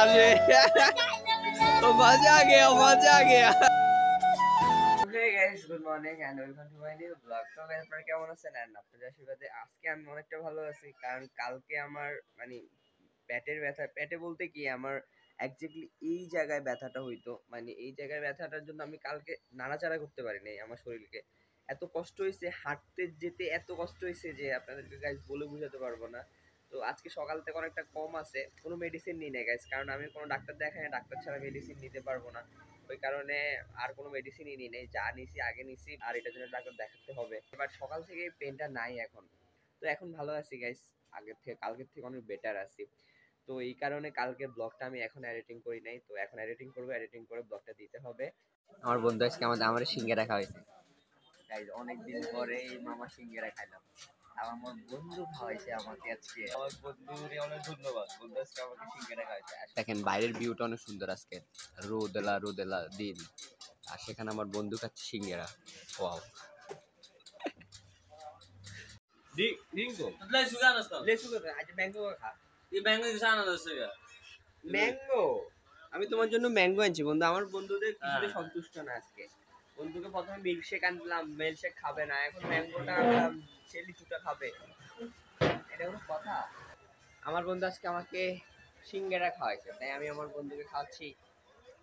अरे तो मजा आ गया मजा आ गया। Hey guys, good morning and welcome to my new vlog. So guys, আপনারা কেমন আছেন? আর আপনাদের আশীর্বাদে আজকে আমি অনেকটা ভালো আছি, কারণ কালকে আমার মানে পেটের ব্যথা, পেটে বলতে কি আমার এক্স্যাক্টলি এই জায়গায় ব্যথাটা হইতো, মানে এই জায়গায় ব্যথাটার জন্য আমি কালকে নাড়াচাড়া করতে পারি নাই। আমার শরীরকে এত কষ্ট হয়েছে, হাঁটতে যেতে এত কষ্ট হয়েছে যে আপনাদেরকে গাইস বলে বোঝাতে পারবো না। তো আজকে সকাল থেকে অনেকটা কম আছে, কোনো মেডিসিন নিই না গাইস, কারণ আমি কোনো ডাক্তার দেখাই না, ডাক্তার ছাড়া মেডিসিন নিতে পারবো না। ওই কারণে আর কোনো মেডিসিনই নিই নাই, যা নিছি আগে নিছি, আর এটার জন্য ডাক্তার দেখাতে হবে। এবার সকাল থেকে পেনটা নাই এখন, তো এখন ভালো আছি গাইস, আগের থেকে কালকের থেকে অনেক বেটার আছি। তো এই কারণে কালকে ব্লগটা আমি এখন এডিটিং করি নাই, তো এখন এডিটিং করবো, এডিটিং করে ব্লগটা দিতে হবে। আমার বন্ধু আজকে আমার সিঙ্গারা খাওয়াইছে গাইস, অনেকদিন পরে এই মামা সিঙ্গারা খাইলাম। আমার বন্ধু খাওয়াইছে আমাকে আজকে, আমার বন্ধুরে অনেক ধন্যবাদ, বন্ধু আজকে আমাকে সিঙ্গারা খাওয়াইছে। দেখেন বাইরের ভিউটা অনেক সুন্দর আজকে, রোদেলা রোদেলা দিন, আর সেখানে আমার বন্ধু খাচ্ছে সিঙ্গারা। ওয়াও ম্যাঙ্গো, আমি তোমার জন্য ম্যাঙ্গো আনছি বন্ধু। আমার বন্ধুদের কিছুতে সন্তুষ্ট না আজকে। বন্ধুকে প্রথমে মিল্কশেক আনলাম, মিল্কশেক খাবে না, এখন ম্যাঙ্গোটা আনলাম, সে লিচুটা খাবে। এটা কোনো কথা? আমার বন্ধু আজকে আমাকে সিঙ্গারা খাওয়াইছে, তাই আমি আমার বন্ধুকে খাওয়াচ্ছি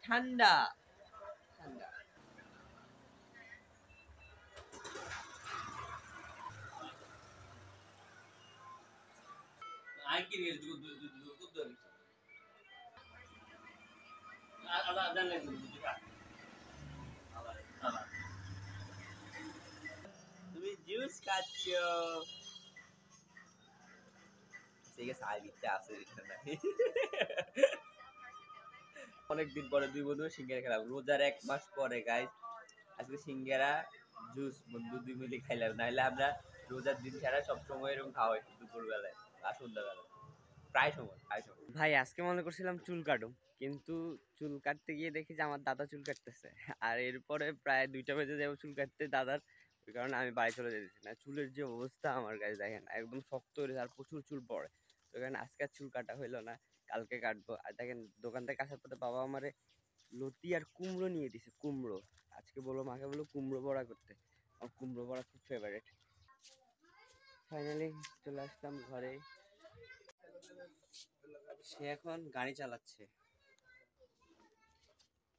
ঠান্ডা ঠান্ডা। তুমি জুস খাচ্ছ? অনেকদিন পরে দুই বন্ধু সিঙ্গারা খেলাম, রোজার 1 মাস পরে গাইস। আজকে সিঙ্গারা জুস বন্ধু দুই মিলে খাইলাম, নাহলে আমরা রোজার দিন ছাড়া সব সময় এরকম খাওয়া হয়, দুপুর বেলায় আর সন্ধ্যাবেলায় প্রায় সময়। ভাই আজকে মনে করছিলাম চুল কাটুম, কিন্তু চুল কাটতে গিয়ে দেখি যে আমার দাদা চুল কাটতেছে, আর এরপরে প্রায় 2টা বেজে যাবো চুল কাটতে দাদার। ওই কারণে আমি বাড়ি চলে যেতেছি না। চুলের যে অবস্থা আমার কাছে দেখেন, একদম শক্ত হয়ে আর প্রচুর চুল পড়ে। ওই কারণে আজকে আর চুল কাটা হইলো না, কালকে কাটবো। আর দেখেন দোকান থেকে আসার পথে বাবা আমারে লতি আর কুমড়ো নিয়ে দিছে, কুমড়ো। আজকে বললো, মাকে বললো কুমড়ো বড়া করতে, আমার কুমড়ো বড়া খুব ফেভারিট। ফাইনালি চলে আসলাম ঘরে। সে এখন গাড়ি চালাচ্ছে,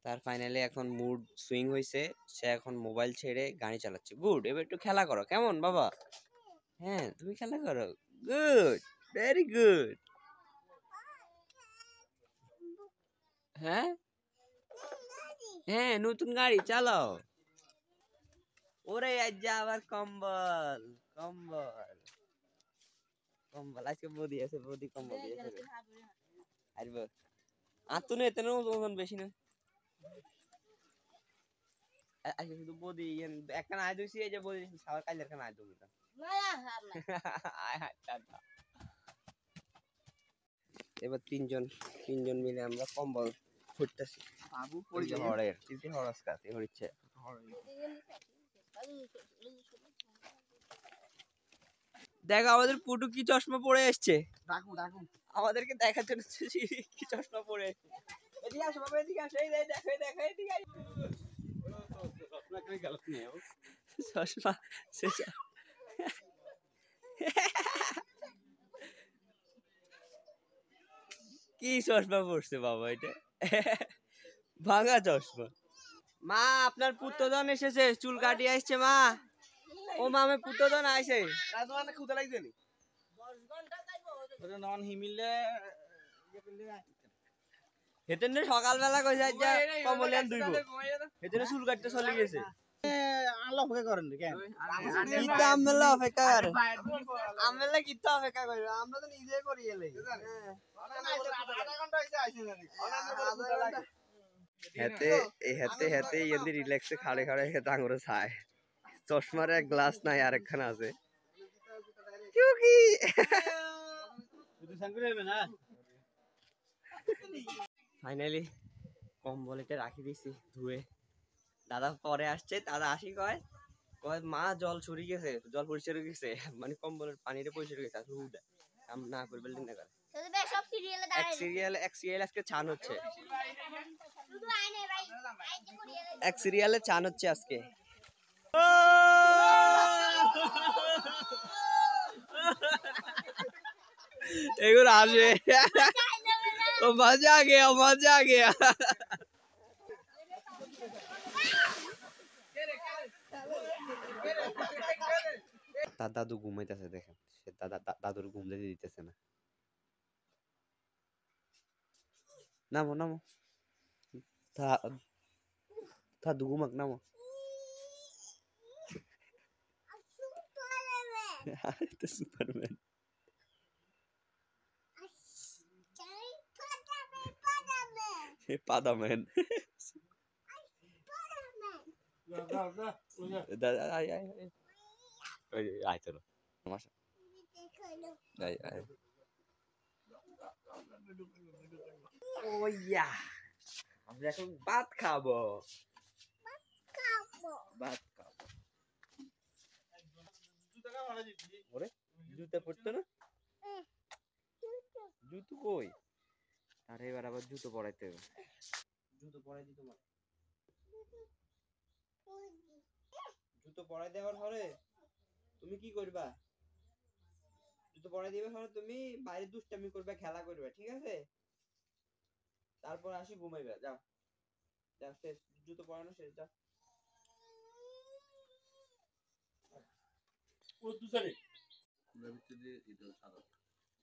তার ফাইনালি এখন মুড সুইং হয়েছে, সে এখন মোবাইল ছেড়ে গাড়ি চালাচ্ছে। গুড, এবার একটু খেলা করো, কেমন বাবা? হ্যাঁ তুমি খেলা করো, গুড, ভেরি গুড। হ্যাঁ হ্যাঁ, নতুন গাড়ি চালাও। ওরে আজ আবার কম্বল কম্বল কম্বল, আজকে বৌদি আছে, বৌদি কম্বল দিয়েছে। আসবো আতুনে এত ওজন বেশি না, আজকে শুধু বৌদি একখান আয় দিয়েছি, এই যে বৌদি সবার কাজের খান আয় দেবো। এবার তিনজন মিলে আমরা কম্বল ফুটতেছি। বাবু পড়ে হড়ের তিনটি হড়স কাছে হচ্ছে। দেখো আমাদের পুটু কি চশমা পরে এসছে, আমাদেরকে দেখার জন্য কি চশমা পরে এসছে। এদিকে আসো বাবা, এদিকে আসো, এই দেখো দেখো, এদিকে চশমা কি চশমা পড়ছে বাবা, এটা ভাঙা চশমা। মা আপনার পুত্রধন এসেছে, চুল কাটিয়ে আসছে মা। ও মা আমার পুত্রধন আইছে। রাজমানে খুদা লাগছে নি 10 ঘন্টা যাইবো ওরে নন হিমিলে হেতেনে সকালবেলা কই যাই যা কমলিয়ান দুইবো, হেতেনে চুল কাটতে চলে গেছে। আল্লাহ অপেক্ষা করেন কেন? কিতা আমলা অপেক্ষা করে, আমলা কিতা অপেক্ষা করে, আমরা তো নিজে করি এলে। আধা ঘন্টা হইছে আইছে জানি, হেতে ইন্দি রিল্যাক্সে খাড়ে খাড়ে হেতে আঙুরে ছায়। চশমার এক গ্লাস নাই, আরেকখানা আছে। কি ফাইনালি কম্বলটা রাখি দিছি ধুয়ে। দাদা পরে আসছে, দাদা আসি কয় মা জল ছড়ি গেছে, জল পরিষ্কার হয়ে গেছে, মানে কম্বলের পানিটা পরিষ্কার হয়ে গেছে। কাম না করে বললেন না করে এক সিরিয়াল আজকে ছান হচ্ছে, এক সিরিয়ালে ছান হচ্ছে আজকে। এগুলো আসে, মজা গেয়া মজা গেয়া। তার দাদু ঘুমাইতেছে, দেখেন সে দাদুর ঘুম দিতে দিতেছে না। নামো নামো, দাদু ঘুমাক, নামো। সুপারম্যান, পাদাম্যান। আয় চলো আমার সাথে। আমরা এখন ভাত খাবো, ভাত খাবো। জুতা পড়তো না, জুতো কই? আরে এবার আবার জুতো পরাইতে হবে, জুতো পরাই দিতে পারে। জুতো পরাই দেওয়ার পরে তুমি কি করবা? জুতো পরাই দিবে পরে তুমি বাইরে দুষ্টামি করবে, খেলা করবে, ঠিক আছে? তারপর আসি ঘুমাইবে, যাও যাও, শেষ জুতো পরানো শেষ, যাও।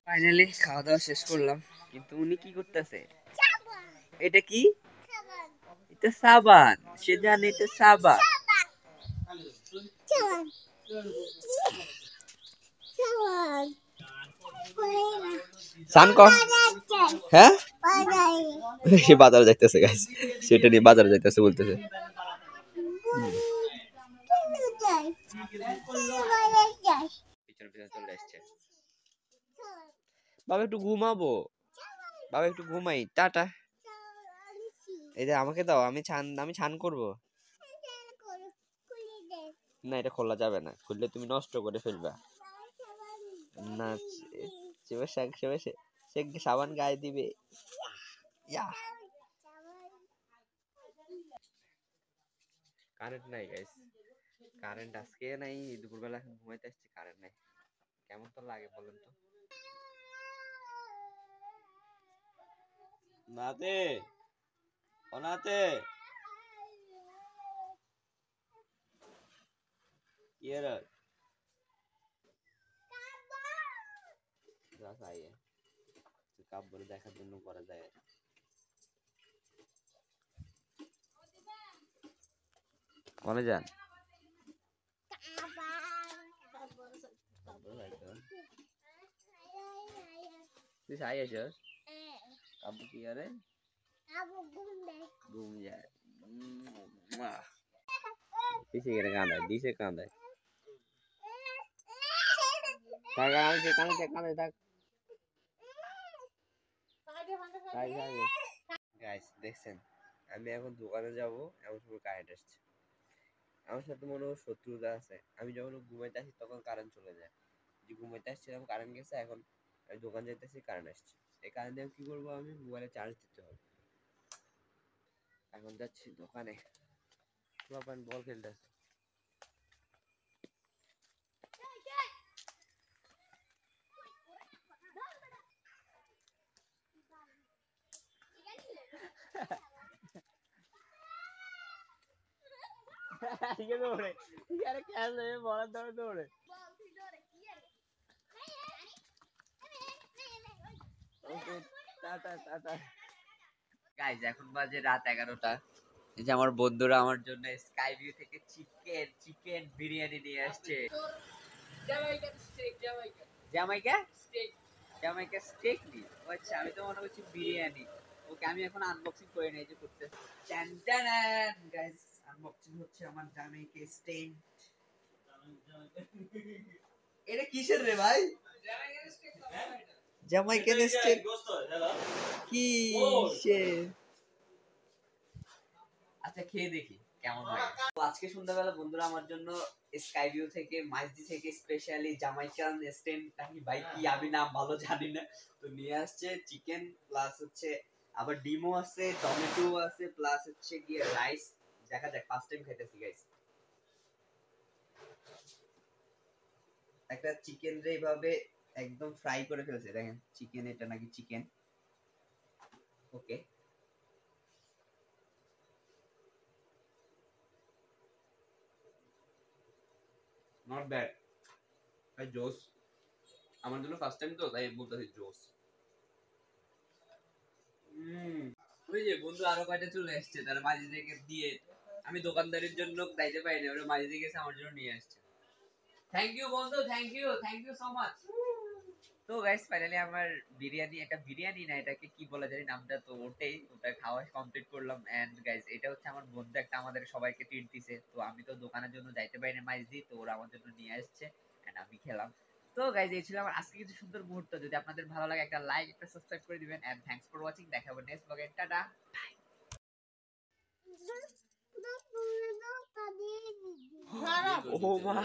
ফাইনালি খাওয়া দাওয়া শেষ করলাম, কিন্তু উনি কি করতেছে? এটা কি? এটা সাবান, সে জানে এটা সাবান। সান কর, হ্যাঁ সে বাজারে যাইতেছে গাইস, সেটা নিয়ে বাজারে যাইতেছে বলতেছে। পিছনে পিছনে চলে আসছে। বাবা একটু ঘুমাবো, বাবা একটু ঘুমাই, টাটা। এই যে আমাকে দাও, আমি ছান করবো না। এটা খোলা যাবে না, খুললে তুমি নষ্ট করে ফেলবা না। সে সাবান গায়ে দিবে। কারেন্ট নাই গাইস, কারেন্ট আজকে নাই, দুপুরবেলা এখন ঘুমাইতে আসছি, কারেন্ট নাই। কেমন তো লাগে বলেন তো? নাতে ওনাতে ইয়ার কাব্যরে দেখার জন্য করা যায়। কনে যান? তুই সাই আছিস? কাব্য কি করে? ঘুম যায়। দিছে কেন কাঁদায়? দিছে কাঁদায়। গাইস দেখছেন, আমি এখন দোকানে যাব, এমন সময় কারেন্ট আসছে। আমার সাথে মনে হয় শত্রুতা আছে। আমি যখন ঘুমাইতে আসি তখন কারেন্ট চলে যায়, যে ঘুমাইতে আসছিলাম কারেন্ট গেছে, এখন আমি দোকান যাইতেছি কারেন্ট আসছে। এই কারেন্ট দিয়ে কি করবো? আমি মোবাইলে চার্জ দিতে হবে। এখন যাচ্ছি দোকানে, বল খেলতেছে। গাইজ এখন বাজে রাত 11টা। এই যে আমার বন্ধুরা আমার জন্য স্কাই ভিউ থেকে চিকেন বিরিয়ানি নিয়ে আসছে। জামাইকা জামাইকা স্টেক নি, আচ্ছা আমি তো মনে করছি বিরিয়ানি। ওকে আমি এখন আনবক্সিং করে নিয়ে যে করতে গাইজ, আনবক্সিং হচ্ছে আমার জামাইকা স্টেক। এটা কিসের রে ভাই? জামাইকান স্টেক কি? আচ্ছা খেয়ে দেখি কেমন হয়। তো আজকে সন্ধ্যাবেলা বন্ধুরা আমার জন্য স্কাই ভিউ থেকে মাইজদি থেকে স্পেশালি জামাইকান স্টেন নাকি ভাই কি আমি নাম ভালো জানি না, তো নিয়ে আসছে চিকেন প্লাস হচ্ছে আবার ডিমও আছে, টমেটো আছে, প্লাস হচ্ছে গিয়ে রাইস। দেখা যাক, ফার্স্ট টাইম খাইতেছি গাইস। একটা চিকেন রে এইভাবে একদম ফ্রাই করে ফেলছে, দেখেন চিকেন, এটা নাকি চিকেন। ওকে, নট ব্যাড, ভাই জোস। আমার জন্য ফার্স্ট টাইম তো তাই বলতেছি জোস। ওই যে বন্ধু আরো কয়টা চলে আসছে, তারা মাঝি থেকে দিয়ে, আমি দোকানদারির জন্য দাইতে পারি না, ওরা মাঝি থেকে এসে আমার জন্য নিয়ে আসছে। থ্যাংক ইউ বন্ধু, থ্যাংক ইউ সো মাচ। তো গাইস ফাইনালি আমার বিরিয়ানি, একটা বিরিয়ানি না এটাকে কি বলা যায় নামটা, তো ওটা খাওয়া কমপ্লিট করলাম। এন্ড গাইস এটা হচ্ছে আমার বন্ধু একটা আমাদের সবাইকে ট্রিট দিছে, তো আমি তো দোকানের জন্য যাইতে পারি না মাইজদি, তো ওরা আমার জন্য নিয়ে আসছে এন্ড আমি খেলাম। তো গাইস এই ছিল আমার আজকে কিছু সুন্দর মুহূর্ত। যদি আপনাদের ভালো লাগে একটা লাইক, একটা সাবস্ক্রাইব করে দিবেন এন্ড থ্যাঙ্কস ফর ওয়াচিং। দেখা হবে নেক্সট ব্লগে, টাটা। ও মা